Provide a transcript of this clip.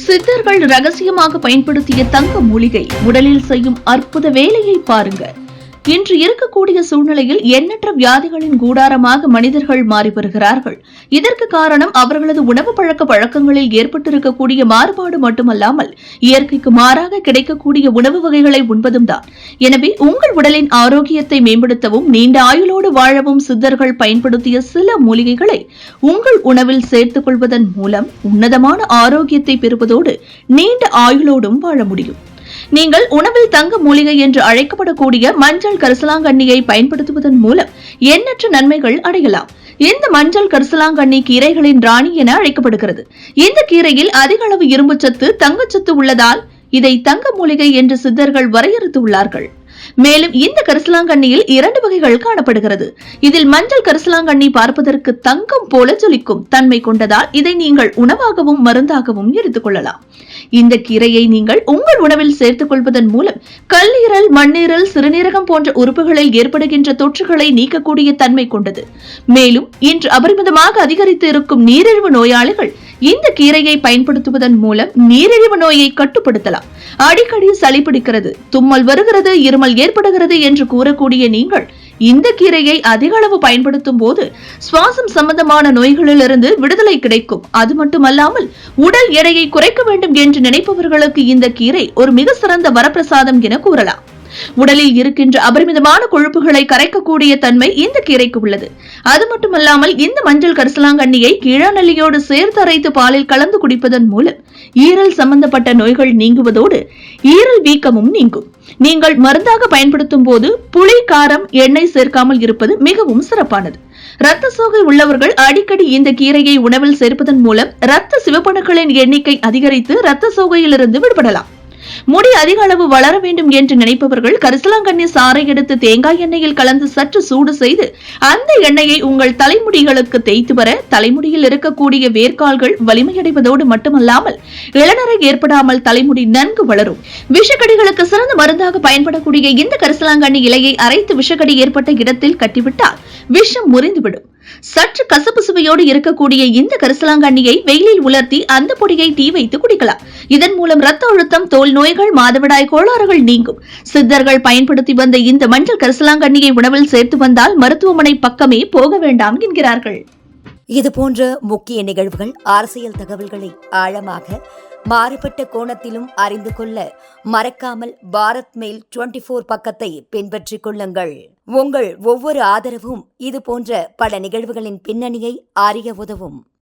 சித்தர்கள் ரகசியமாக பயன்படுத்திய தங்க மூலிகை உடலில் செய்யும் அற்புத வேலையை பாருங்க. இன்று இருக்கக்கூடிய சூழ்நிலையில் எண்ணற்ற வியாதிகளின் கூடாரமாக மனிதர்கள் மாறி வருகிறார்கள். இதற்கு காரணம் அவர்களது உணவு பழக்க வழக்கங்களில் ஏற்பட்டிருக்கக்கூடிய மாறுபாடு மட்டுமல்லாமல் இயற்கைக்கு மாறாக கிடைக்கக்கூடிய உணவு வகைகளை உண்பதும் தான். எனவே உங்கள் உடலின் ஆரோக்கியத்தை மேம்படுத்தவும் நீண்ட ஆயுளோடு வாழவும் சித்தர்கள் பயன்படுத்திய சில மூலிகைகளை உங்கள் உணவில் சேர்த்துக் கொள்வதன் மூலம் உன்னதமான ஆரோக்கியத்தை பெறுவதோடு நீண்ட ஆயுளோடும் வாழ முடியும். நீங்கள் உணவில் தங்க மூலிகை என்று அழைக்கப்படக்கூடிய மஞ்சள் கரிசலாங்கண்ணியை பயன்படுத்துவதன் மூலம் எண்ணற்ற நன்மைகள் அடையலாம். இந்த மஞ்சள் கரிசலாங்கண்ணி கீரைகளின் ராணி என அழைக்கப்படுகிறது. இந்த கீரையில் அதிக அளவு இரும்புச்சத்து, தங்கச்சத்து உள்ளதால் இதை தங்க மூலிகை என்று சித்தர்கள் வரையறுத்துள்ளார்கள். மேலும் இந்த கரிசலாங்கண்ணியில் 2 வகைகள் காணப்படுகிறது. இதில் மஞ்சள் கரிசலாங்கண்ணி பார்ப்பதற்கு தங்கம் போல ஜொலிக்கும் தன்மை கொண்டதால் இதை நீங்கள் உணவாகவும் மருந்தாகவும் எடுத்துக் கொள்ளலாம். இந்த கீரையை நீங்கள் உங்கள் உணவில் சேர்த்துக் கொள்வதன் மூலம் கல்லீரல், மண்ணீரல், சிறுநீரகம் போன்ற உறுப்புகளில் ஏற்படுகின்ற தொற்றுகளை நீக்கக்கூடிய தன்மை கொண்டது. மேலும் இன்று அபரிமிதமாக அதிகரித்து இருக்கும் நீரிழிவு நோயாளிகள் இந்த கீரையை பயன்படுத்துவதன் மூலம் நீரிழிவு நோயை கட்டுப்படுத்தலாம். அடிக்கடி சளி பிடிக்கிறது, தும்மல் வருகிறது, இருமல் ஏற்படுகிறது என்று கூறக்கூடிய நீங்கள் இந்த கீரையை அதிக அளவு பயன்படுத்தும் போது சுவாசம் சம்பந்தமான நோய்களிலிருந்து விடுதலை கிடைக்கும். அது மட்டுமல்லாமல் உடல் எடையை குறைக்க வேண்டும் என்று நினைப்பவர்களுக்கு இந்த கீரை ஒரு மிக சிறந்த வரப்பிரசாதம் என கூறலாம். உடலில் இருக்கின்ற அபரிமிதமான கொழுப்புகளை கரைக்கக்கூடிய தன்மை இந்த கீரைக்கு உள்ளது. அது மட்டுமல்லாமல் இந்த மஞ்சள் கரிசலாங்கண்ணியை கீழாநெல்லியோடு சேர்த்து அரைத்து பாலில் கலந்து குடிப்பதன் மூலம் ஈரல் சம்பந்தப்பட்ட நோய்கள் நீங்குவதோடு ஈரல் வீக்கமும் நீங்கும். நீங்கள் மருந்தாக பயன்படுத்தும் போது புளி, காரம், எண்ணெய் சேர்க்காமல் இருப்பது மிகவும் சிறப்பானது. இரத்த சோகை உள்ளவர்கள் அடிக்கடி இந்த கீரையை உணவில் சேர்ப்பதன் மூலம் இரத்த சிவப்பணுக்களின் எண்ணிக்கை அதிகரித்து இரத்த சோகையிலிருந்து விடுபடலாம். முடி அதிக அளவு வளர வேண்டும் என்று நினைப்பவர்கள் கரிசலாங்கண்ணி சாறை எடுத்து தேங்காய் எண்ணெயில் கலந்து சற்று சூடு செய்து அந்த எண்ணெயை உங்கள் தலைமுடிகளுக்கு தேய்த்து வர தலைமுடியில் இருக்கக்கூடிய வேர்க்கால்கள் வலிமையடைவதோடு மட்டுமல்லாமல் இளநரை ஏற்படாமல் தலைமுடி நன்கு வளரும். விஷக்கடிகளுக்கு சிறந்த மருந்தாக பயன்படக்கூடிய இந்த கரிசலாங்கண்ணி இலையை அரைத்து விஷக்கடி ஏற்பட்ட இடத்தில் கட்டிவிட்டால் விஷம் முறிந்துவிடும். சற்று கசப்பு சுவையோடு இருக்கக்கூடிய இந்த கரிசலாங்கண்ணியை வெயிலில் உலர்த்தி அந்த பொடியை டீ வைத்து குடிக்கலாம். இதன் மூலம் ரத்த அழுத்தம், தோல் நோய்கள், மாதவிடாய் கோளாறுகள் நீங்கும். சித்தர்கள் பயன்படுத்தி வந்த இந்த மஞ்சள் கரிசலாங்கண்ணியை உணவில் சேர்த்து வந்தால் மருத்துவமனை பக்கமே போக வேண்டாம் என்கிறார்கள். இதுபோன்ற முக்கிய நிகழ்வுகள், அரசியல் தகவல்களை ஆழமாக மாறுபட்ட கோணத்திலும் அறிந்து கொள்ள மறக்காமல் பாரத் மெயில் 24 பக்கத்தை பின்பற்றிக் கொள்ளுங்கள். உங்கள் ஒவ்வொரு ஆதரவும் இதுபோன்ற பல நிகழ்வுகளின் பின்னணியை அறிய உதவும்.